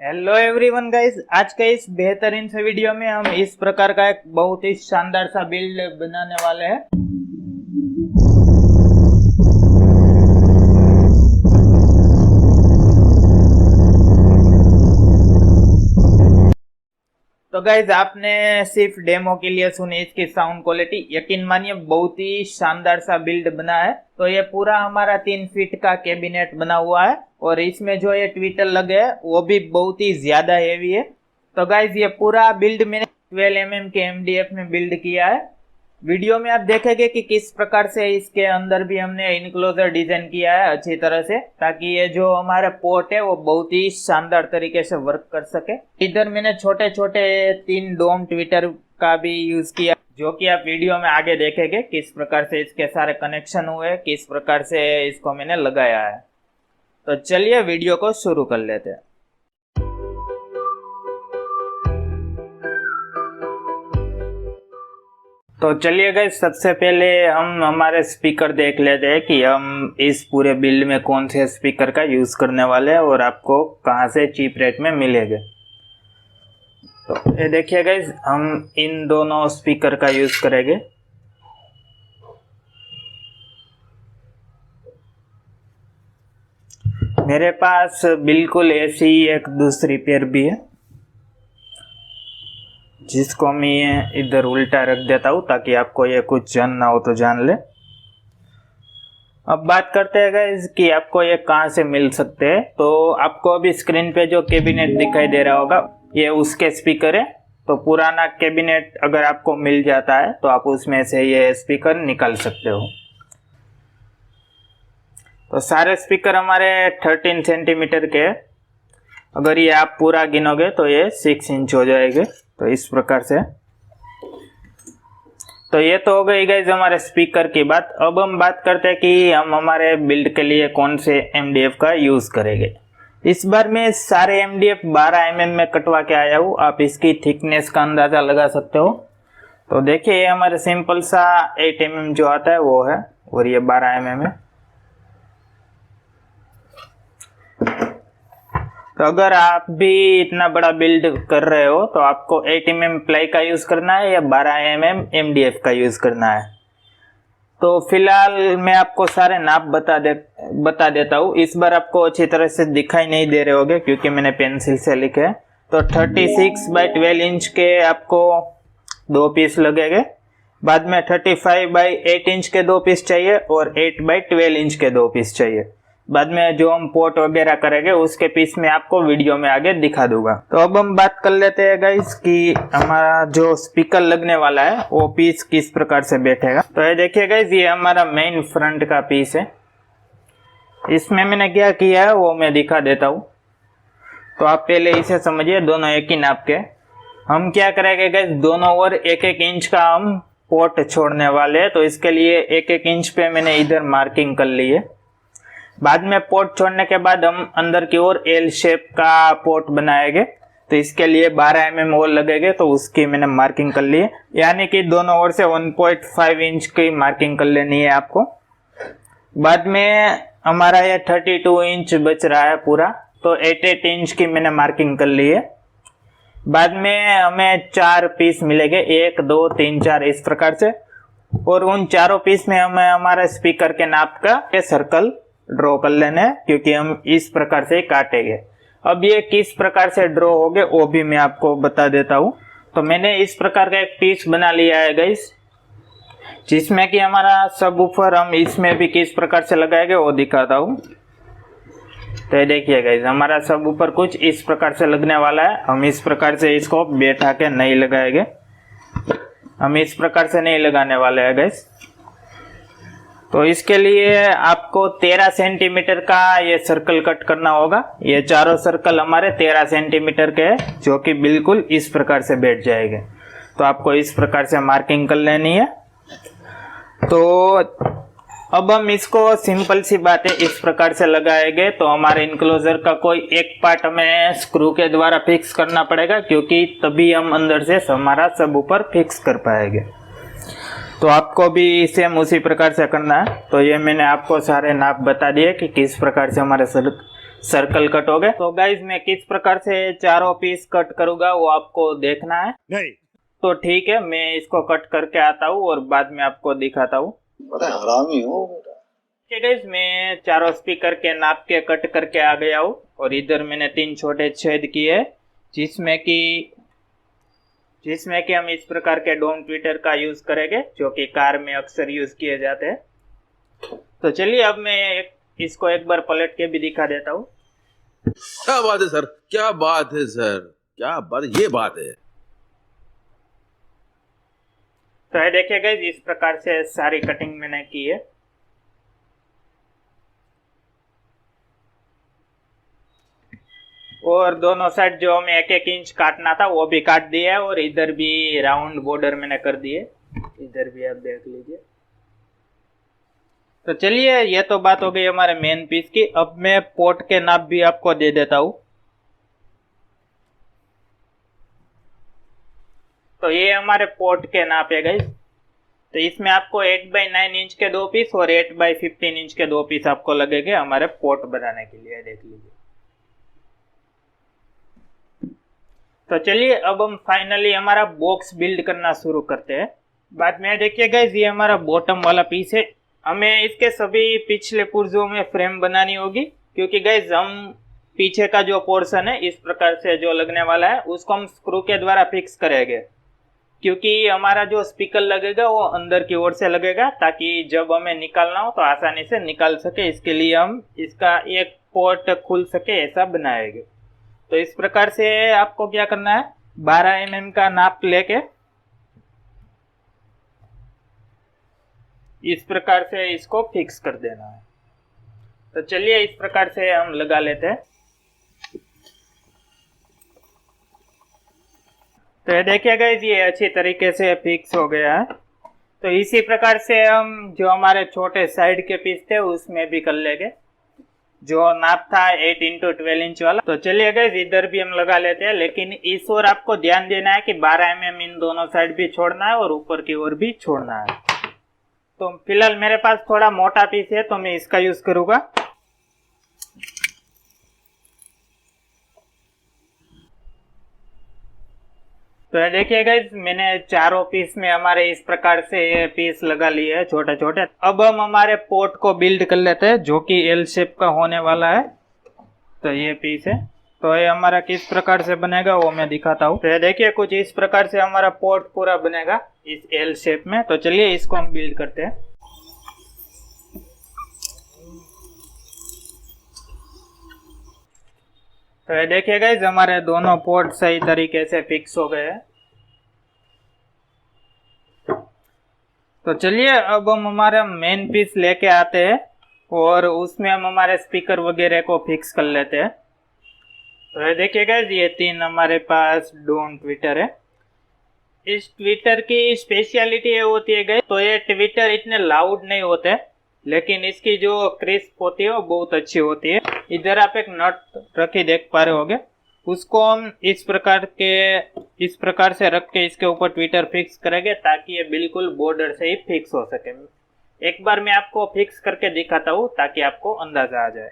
Hello everyone guys, आज के इस बेहतरीन से वीडियो में हम इस प्रकार का एक बहुत ही शानदार सा बिल्ड बनाने वाले हैं। तो गाइज आपने सिर्फ डेमो के लिए सुनी इसकी साउंड क्वालिटी, यकीन मानिए बहुत ही शानदार सा बिल्ड बना है। तो ये पूरा हमारा 3 फीट का कैबिनेट बना हुआ है और इसमें जो ये ट्विटर लगे है वो भी बहुत ही ज्यादा हेवी है। तो गाइज ये पूरा बिल्ड मैंने 12 mm के MDF में बिल्ड किया है। वीडियो में आप देखेंगे कि किस प्रकार से इसके अंदर भी हमने इनक्लोजर डिजाइन किया है अच्छी तरह से, ताकि ये जो हमारा पोर्ट है वो बहुत ही शानदार तरीके से वर्क कर सके। इधर मैंने छोटे छोटे 3 डोम ट्विटर का भी यूज किया, जो कि आप वीडियो में आगे देखेंगे किस प्रकार से इसके सारे कनेक्शन हुए, किस प्रकार से इसको मैंने लगाया है। तो चलिए वीडियो को शुरू कर लेते हैं। तो चलिए गाइस, सबसे पहले हम हमारे स्पीकर देख लेते हैं कि हम इस पूरे बिल्ड में कौन से स्पीकर का यूज करने वाले हैं और आपको कहां से चीप रेट में मिलेंगे। तो ये देखिए गाइस, हम इन दोनों स्पीकर का यूज करेंगे। मेरे पास बिल्कुल ऐसी एक दूसरी पेयर भी है, जिसको मैं इधर उल्टा रख देता हूँ ताकि आपको ये कुछ जानना हो तो जान ले। अब बात करते हैं गाइस कि आपको ये कहाँ से मिल सकते हैं। तो आपको अभी स्क्रीन पे जो कैबिनेट दिखाई दे रहा होगा ये उसके स्पीकर है। तो पुराना कैबिनेट अगर आपको मिल जाता है तो आप उसमें से ये स्पीकर निकाल सकते हो। तो सारे स्पीकर हमारे 13 सेंटीमीटर के, अगर ये आप पूरा गिनोगे तो ये 6 इंच हो जाएंगे। तो इस प्रकार से, तो ये तो हो गई गाइस हमारे स्पीकर की बात। अब हम बात करते हैं कि हम हमारे बिल्ड के लिए कौन से MDF का यूज करेंगे। इस बार मैं सारे MDF 12 mm में कटवा के आया हूँ। आप इसकी थिकनेस का अंदाजा लगा सकते हो। तो देखिए ये हमारे सिंपल सा 8 mm जो आता है वो है, और ये 12 mm है। तो अगर आप भी इतना बड़ा बिल्ड कर रहे हो तो आपको 8 mm प्लाई का यूज करना है या 12 mm MDF का यूज करना है। तो फिलहाल मैं आपको सारे नाप बता देता हूँ। इस बार आपको अच्छी तरह से दिखाई नहीं दे रहे होंगे क्योंकि मैंने पेंसिल से लिखे हैं। तो 36 बाई 12 इंच के आपको 2 पीस लगेंगे। बाद में 35 बाई 8 इंच के 2 पीस चाहिए और 8 बाई 12 इंच के 2 पीस चाहिए। बाद में जो हम पोर्ट वगैरह करेंगे उसके पीस में आपको वीडियो में आगे दिखा दूंगा। तो अब हम बात कर लेते हैं गाइस कि हमारा जो स्पीकर लगने वाला है वो पीस किस प्रकार से बैठेगा। तो ये देखिए गाइस, ये हमारा मेन फ्रंट का पीस है। इसमें मैंने क्या किया है वो मैं दिखा देता हूँ। तो आप पहले इसे समझिए, दोनों एक ही नाप के। हम क्या करेंगे गाइस, दोनों ओर 1-1 इंच का हम पोर्ट छोड़ने वाले हैं। तो इसके लिए 1-1 इंच पे मैंने इधर मार्किंग कर ली है। बाद में पोर्ट छोड़ने के बाद हम अंदर की ओर L शेप का पोर्ट बनाएंगे। तो इसके लिए 12 mm और लगेंगे, तो उसकी मैंने मार्किंग कर ली है। यानी कि दोनों ओर से 1.5 इंच की मार्किंग कर लेनी है आपको। बाद में हमारा ये 32 इंच बच रहा है पूरा, तो 8-8 इंच की मैंने मार्किंग कर ली है। बाद में हमें 4 पीस मिलेंगे, 1 2 3 4 इस प्रकार से। और उन चारों पीस में हमें हमारे स्पीकर के नाप का सर्कल ड्रॉ कर लेना है, क्योंकि हम इस प्रकार से काटेंगे। अब ये किस प्रकार से ड्रॉ होगे वो भी मैं आपको बता देता हूँ। तो मैंने इस प्रकार का एक पीस बना लिया है गाइस, जिसमें कि हमारा सबवूफर हम इसमें भी किस प्रकार से लगाएंगे वो दिखाता हूँ। तो ये देखिए गाइस, हमारा सबवूफर कुछ इस प्रकार से लगने वाला है। हम इस प्रकार से इसको बैठा के नहीं लगाएंगे, हम इस प्रकार से नहीं लगाने वाले हैं गाइस। तो इसके लिए आपको 13 सेंटीमीटर का ये सर्कल कट करना होगा। ये चारों सर्कल हमारे 13 सेंटीमीटर के हैं, जो कि बिल्कुल इस प्रकार से बैठ जाएंगे। तो आपको इस प्रकार से मार्किंग कर लेनी है। तो अब हम इसको, सिंपल सी बात है, इस प्रकार से लगाएंगे। तो हमारे इनक्लोजर का कोई एक पार्ट हमें स्क्रू के द्वारा फिक्स करना पड़ेगा, क्योंकि तभी हम अंदर से हमारा सब ऊपर फिक्स कर पाएंगे। तो आपको भी सेम उसी प्रकार से करना है। तो ये मैंने आपको सारे नाप बता दिए कि किस प्रकार से हमारे सर्कल कट हो गए। तो गाइज मैं किस प्रकार से चारों पीस कट करूंगा वो आपको देखना है। नहीं। तो ठीक है, मैं इसको कट करके आता हूँ और बाद में आपको दिखाता हूँ। बड़ा हरामी हो बेटा। ठीक है गाइज, मैं चारों स्पीकर के नाप के कट करके आ गया हूँ और इधर मैंने 3 छोटे छेद किए जिसमें कि हम इस प्रकार के डोम ट्विटर का यूज करेंगे जो कि कार में अक्सर यूज किए जाते हैं। तो चलिए अब मैं इसको एक बार पलट के भी दिखा देता हूँ। क्या बात है सर, क्या बात है सर, क्या बात, ये बात है। तो ये देखिए गाइस, इस प्रकार से सारी कटिंग मैंने की है। और दोनों साइड जो हमें 1-1 इंच काटना था वो भी काट दिया है और इधर भी राउंड बॉर्डर मैंने कर दिए, इधर भी आप देख लीजिए। तो चलिए, ये तो बात हो गई हमारे मेन पीस की। अब मैं पोर्ट के नाप भी आपको दे देता हूँ। तो ये हमारे पोर्ट के नाप है गाइस। तो इसमें आपको 8x9 इंच के 2 पीस और 8x15 इंच के 2 पीस आपको लगेंगे हमारे पोर्ट बनाने के लिए, देख लीजिए। तो चलिए अब हम फाइनली हमारा बॉक्स बिल्ड करना शुरू करते हैं। बाद में देखिए गाइस, ये हमारा बॉटम वाला पीस है। हमें इसके सभी पिछले पुर्जों में फ्रेम बनानी होगी क्योंकि गाइस हम पीछे का जो पोर्शन है इस प्रकार से जो लगने वाला है उसको हम स्क्रू के द्वारा फिक्स करेंगे क्योंकि हमारा जो स्पीकर लगेगा वो अंदर की ओर से लगेगा ताकि जब हमें निकालना हो तो आसानी से निकाल सके। इसके लिए हम इसका एक पोर्ट खुल सके ऐसा बनाएंगे। तो इस प्रकार से आपको क्या करना है, 12 mm का नाप लेके इस प्रकार से इसको फिक्स कर देना है। तो चलिए इस प्रकार से हम लगा लेते हैं। तो ये देखिए गाइस, ये अच्छी तरीके से फिक्स हो गया है। तो इसी प्रकार से हम जो हमारे छोटे साइड के पीस थे उसमें भी कर लेंगे जो नाप था 8x12 इंच वाला। तो चलिए गाइस, इधर भी हम लगा लेते हैं, लेकिन इस ओर आपको ध्यान देना है कि 12 mm इन दोनों साइड भी छोड़ना है और ऊपर की ओर भी छोड़ना है। तो फिलहाल मेरे पास थोड़ा मोटा पीस है तो मैं इसका यूज करूंगा। तो ये देखिए गाइस, मैंने चारों पीस में हमारे इस प्रकार से पीस लगा लिए है छोटे छोटे। अब हम हमारे पोर्ट को बिल्ड कर लेते हैं जो कि एल शेप का होने वाला है। तो ये पीस है, तो ये हमारा किस प्रकार से बनेगा वो मैं दिखाता हूँ। तो ये देखिए, कुछ इस प्रकार से हमारा पोर्ट पूरा बनेगा इस एल शेप में। तो चलिए इसको हम बिल्ड करते हैं। तो ये देखिए गाइस, हमारे दोनों पोर्ट सही तरीके से फिक्स हो गए हैं। तो चलिए अब हम हमारा मेन पीस लेके आते हैं और उसमें हम हमारे स्पीकर वगैरह को फिक्स कर लेते हैं। तो ये देखिए गाइस, ये 3 हमारे पास डोम ट्विटर है। इस ट्विटर की स्पेशलिटी ये होती है गाइस, तो ये ट्विटर इतने लाउड नहीं होते लेकिन इसकी जो क्रिस्प होती है वो बहुत अच्छी होती है। इधर आप एक नट रखी देख पा रहे होगे, उसको हम इस प्रकार से रख के इसके ऊपर ट्विटर फिक्स करेंगे ताकि ये बिल्कुल बॉर्डर से ही फिक्स हो सके। एक बार मैं आपको फिक्स करके दिखाता हूँ ताकि आपको अंदाजा आ जाए।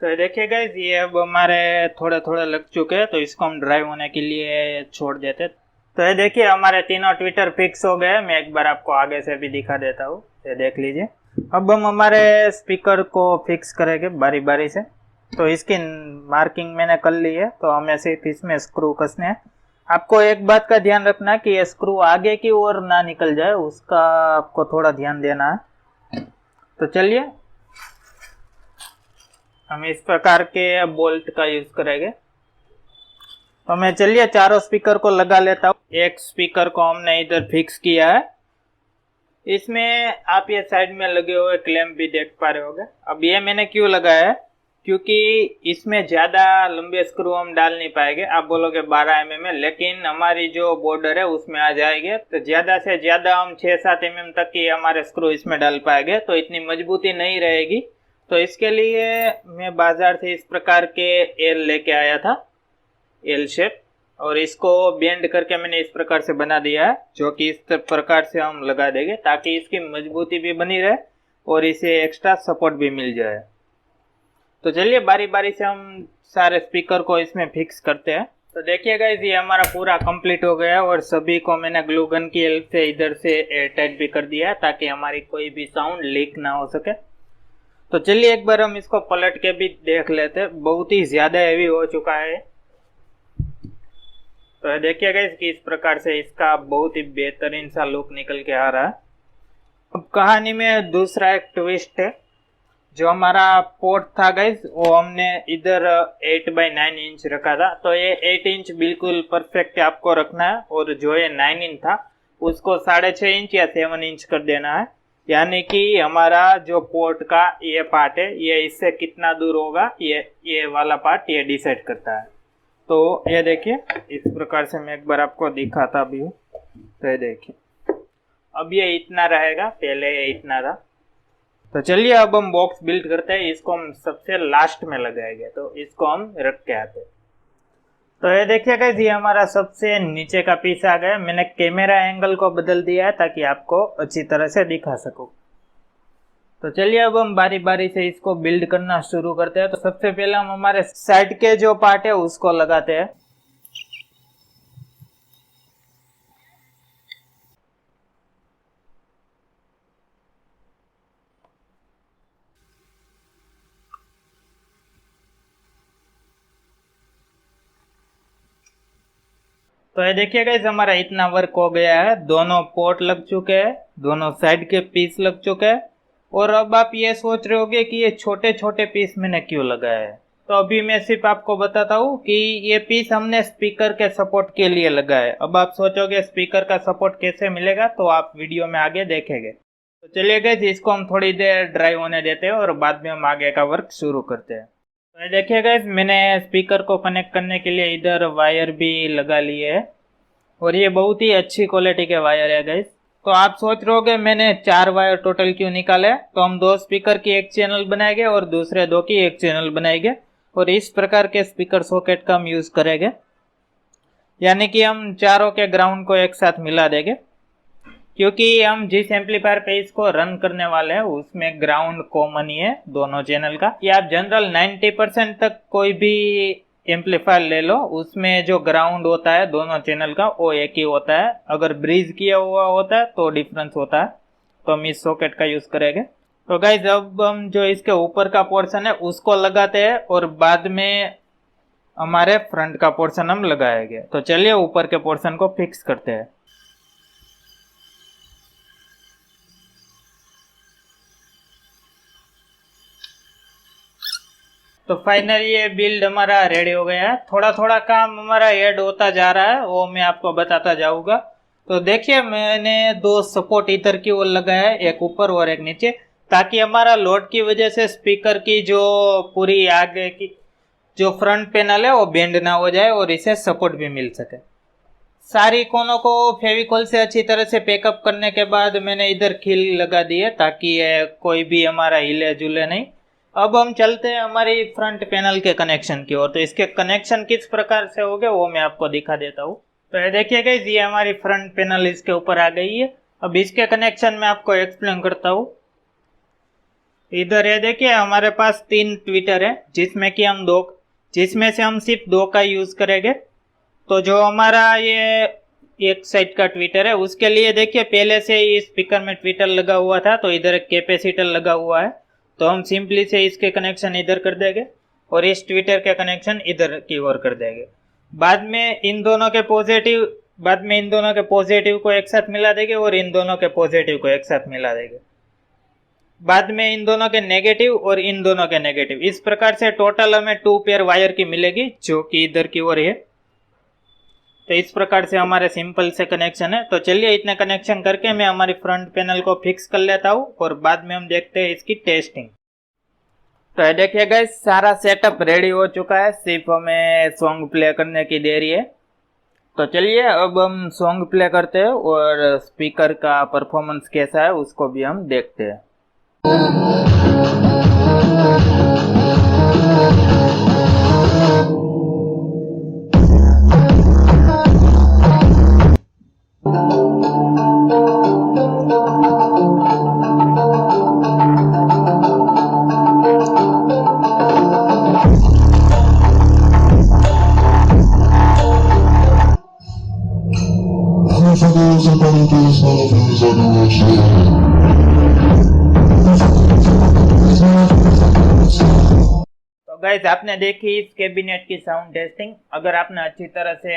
तो ये देखिए गाइस, ये अब हमारे थोड़े थोड़े लग चुके हैं तो इसको हम ड्राई होने के लिए छोड़ देते। तो ये देखिए, हमारे तीनों ट्विटर फिक्स हो गए। मैं एक बार आपको आगे से भी दिखा देता हूँ, ये देख लीजिए। अब हम हमारे स्पीकर को फिक्स करेंगे बारी बारी से। तो इसकी मार्किंग मैंने कर ली है, तो हमें सिर्फ इसमें स्क्रू कसने हैं। आपको एक बात का ध्यान रखना है कि ये स्क्रू आगे की ओर ना निकल जाए, उसका आपको थोड़ा ध्यान देना है। तो चलिए हम इस प्रकार के बोल्ट का यूज करेंगे। तो मैं चलिए चारों स्पीकर को लगा लेता हूँ। एक स्पीकर को हमने इधर फिक्स किया है, इसमें आप ये साइड में लगे हुए क्लैंप भी देख पा रहे होंगे। अब ये मैंने क्यों लगाया है, क्योंकि इसमें ज़्यादा लंबे स्क्रू हम डाल नहीं पाएंगे। आप बोलोगे 12 mm है, लेकिन हमारी जो बॉर्डर है उसमें आ जाएंगे तो ज़्यादा से ज़्यादा हम 6-7 mm तक की हमारे स्क्रू इसमें डाल पाएंगे, तो इतनी मजबूती नहीं रहेगी। तो इसके लिए मैं बाजार से इस प्रकार के एल लेके आया था, एल शेप। और इसको बेंड करके मैंने इस प्रकार से बना दिया है, जो कि इस प्रकार से हम लगा देंगे ताकि इसकी मजबूती भी बनी रहे और इसे एक्स्ट्रा सपोर्ट भी मिल जाए। तो चलिए बारी बारी से हम सारे स्पीकर को इसमें फिक्स करते हैं। तो देखिए गाइस, ये हमारा पूरा कंप्लीट हो गया और सभी को मैंने ग्लू गन की हेल्प से इधर से एयरटाइट भी कर दिया है ताकि हमारी कोई भी साउंड लीक ना हो सके। तो चलिए एक बार हम इसको पलट के भी देख लेते हैं। बहुत ही ज़्यादा हैवी हो चुका है। तो देखिए गाइस कि इस प्रकार से इसका बहुत ही बेहतरीन सा लुक निकल के आ रहा है। अब कहानी में दूसरा एक ट्विस्ट है। जो हमारा पोर्ट था गाइस, वो हमने इधर 8x9 इंच रखा था। तो ये 8 इंच बिल्कुल परफेक्ट आपको रखना है और जो ये 9 इंच था उसको 6.5 इंच या 7 इंच कर देना है। यानी कि हमारा जो पोर्ट का ये पार्ट है ये इससे कितना दूर होगा ये वाला पार्ट ये डिसाइड करता है। तो ये देखिए इस प्रकार से मैं एक बार आपको दिखाता भी हूँ। तो ये देखिए अब ये इतना रहेगा, पहले ये इतना था। तो चलिए अब हम बॉक्स बिल्ड करते हैं। इसको हम सबसे लास्ट में लगाएंगे, तो इसको हम रख के आते हैं। तो ये देखिए गाइस, ये हमारा सबसे नीचे का पीस आ गया। मैंने कैमरा एंगल को बदल दिया है ताकि आपको अच्छी तरह से दिखा सकूं। तो चलिए अब हम बारी बारी से इसको बिल्ड करना शुरू करते हैं। तो सबसे पहले हम हमारे साइड के जो पार्ट है उसको लगाते हैं। तो ये देखिए गाइस, हमारा इतना वर्क हो गया है। दोनों पोर्ट लग चुके हैं, दोनों साइड के पीस लग चुके हैं। और अब आप ये सोच रहे होंगे कि ये छोटे छोटे पीस मैंने क्यों लगाया है। तो अभी मैं सिर्फ आपको बताता हूँ कि ये पीस हमने स्पीकर के सपोर्ट के लिए लगाया है। अब आप सोचोगे स्पीकर का सपोर्ट कैसे मिलेगा, तो आप वीडियो में आगे देखेंगे। तो चलिए गाइस, इसको हम थोड़ी देर ड्राई होने देते हैं और बाद में हम आगे का वर्क शुरू करते हैं। तो देखिए गाइस, मैंने स्पीकर को कनेक्ट करने के लिए इधर वायर भी लगा लिए है और ये बहुत ही अच्छी क्वालिटी के वायर है गाइस। तो आप सोच रहे होगे मैंने 4 वायर टोटल क्यों निकाले। तो हम 2 स्पीकर की एक चैनल बनाएंगे और दूसरे 2 की एक चैनल बनाएंगे और इस प्रकार के स्पीकर सॉकेट का हम यूज करेंगे। यानी कि हम चारों के ग्राउंड को एक साथ मिला देंगे, क्योंकि हम जिस एम्पलीफायर पे इसको रन करने वाले हैं उसमें ग्राउंड कॉमन ही है दोनों चैनल का। या आप जनरल 90% तक कोई भी एम्पलीफायर ले लो, उसमें जो ग्राउंड होता है दोनों चैनल का वो एक ही होता है। अगर ब्रिज किया हुआ होता है तो डिफरेंस होता है। तो हम इस सॉकेट का यूज करेंगे। तो गाइज अब हम जो इसके ऊपर का पोर्शन है उसको लगाते हैं और बाद में हमारे फ्रंट का पोर्शन हम लगाएंगे। तो चलिए ऊपर के पोर्शन को फिक्स करते हैं। तो फाइनली ये बिल्ड हमारा रेडी हो गया है। थोड़ा थोड़ा काम हमारा ऐड होता जा रहा है, वो मैं आपको बताता जाऊंगा। तो देखिए मैंने 2 सपोर्ट इधर की ओर लगाया है, एक ऊपर और एक नीचे, ताकि हमारा लोड की वजह से स्पीकर की जो पूरी आगे की जो फ्रंट पैनल है वो बेंड ना हो जाए और इसे सपोर्ट भी मिल सके। सारी कोनों को फेविकॉल से अच्छी तरह से पैकअप करने के बाद मैंने इधर खील लगा दी है ताकि ये कोई भी हमारा हिले जुले नहीं। अब हम चलते हैं हमारी फ्रंट पैनल के कनेक्शन की ओर। तो इसके कनेक्शन किस प्रकार से हो गए वो मैं आपको दिखा देता हूँ। तो ये देखिए गाइस, ये हमारी फ्रंट पैनल इसके ऊपर आ गई है। अब इसके कनेक्शन में आपको एक्सप्लेन करता हूँ। इधर ये देखिए हमारे पास 3 ट्विटर है, जिसमें से हम सिर्फ 2 का यूज करेंगे। तो जो हमारा ये एक साइड का ट्विटर है उसके लिए देखिए पहले से ही स्पीकर में ट्विटर लगा हुआ था, तो इधर एक कैपेसिटर लगा हुआ है। तो हम सिंपली से इसके कनेक्शन इधर कर देंगे और इस ट्विटर के कनेक्शन इधर की ओर कर देंगे। बाद में इन दोनों के पॉजिटिव को एक साथ मिला देंगे और इन दोनों के पॉजिटिव को एक साथ मिला देंगे। बाद में इन दोनों के नेगेटिव और इन दोनों के नेगेटिव। इस प्रकार से टोटल हमें 2 पेयर वायर की मिलेगी जो कि इधर की ओर है। तो इस प्रकार से हमारे सिंपल से कनेक्शन है। तो चलिए इतने कनेक्शन करके मैं हमारी फ्रंट पैनल को फिक्स कर लेता हूँ और बाद में हम देखते हैं इसकी टेस्टिंग। तो ये देखिए गाइस, सारा सेटअप रेडी हो चुका है, सिर्फ हमें सॉन्ग प्ले करने की देरी है। तो चलिए अब हम सॉन्ग प्ले करते हैं और स्पीकर का परफॉर्मेंस कैसा है उसको भी हम देखते हैं। गाइस आपने देखी इस कैबिनेट की साउंड टेस्टिंग। अगर आपने अच्छी तरह से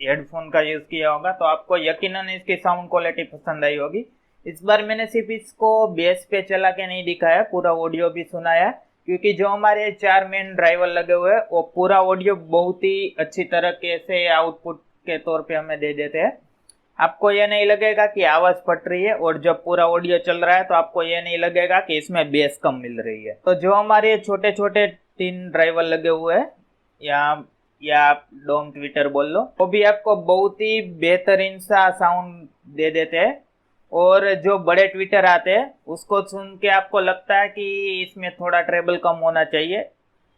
हेडफोन का यूज किया होगा तो आपको यकीनन इसकी साउंड क्वालिटी पसंद आई होगी। इस बार मैंने सिर्फ इसको बेस पे चला के नहीं दिखाया, पूरा ऑडियो भी सुनाया, क्योंकि जो हमारे 4 मेन ड्राइवर लगे हुए हैं वो पूरा ऑडियो बहुत ही अच्छी तरीके से आउटपुट के तौर पे हमें दे देते हैं। आपको ये नहीं लगेगा कि आवाज फट रही है, और जब पूरा ऑडियो चल रहा है तो आपको ये नहीं लगेगा कि इसमें बेस कम मिल रही है। तो जो हमारे छोटे छोटे 3 ड्राइवर लगे हुए हैं या आप डोम ट्विटर बोल लो, वो भी आपको बहुत ही बेहतरीन सा साउंड दे देते हैं। और जो बड़े ट्विटर आते हैं उसको सुन के आपको लगता है कि इसमें थोड़ा ट्रेबल कम होना चाहिए,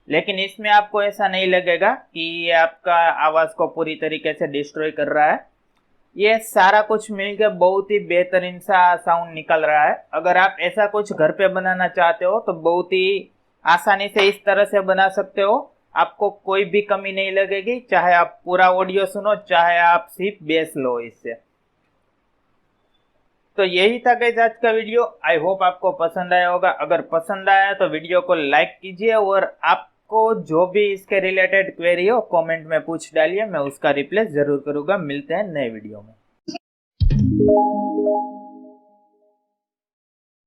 लेकिन इसमें आपको ऐसा नहीं लगेगा कि ये आपका आवाज को पूरी तरीके से डिस्ट्रॉय कर रहा है। ये सारा कुछ मिलकर बहुत ही बेहतरीन सा साउंड निकल रहा है। अगर आप ऐसा कुछ घर पे बनाना चाहते हो तो बहुत ही आसानी से इस तरह से बना सकते हो, आपको कोई भी कमी नहीं लगेगी, चाहे आप पूरा ऑडियो सुनो चाहे आप सिर्फ बेस लो इससे। तो यही था गाइस आज का वीडियो। आई होप आपको पसंद आया होगा। अगर पसंद आया तो वीडियो को लाइक कीजिए, और आपको जो भी इसके रिलेटेड क्वेरी हो कमेंट में पूछ डालिए, मैं उसका रिप्लाई जरूर करूंगा। मिलते हैं नए वीडियो में।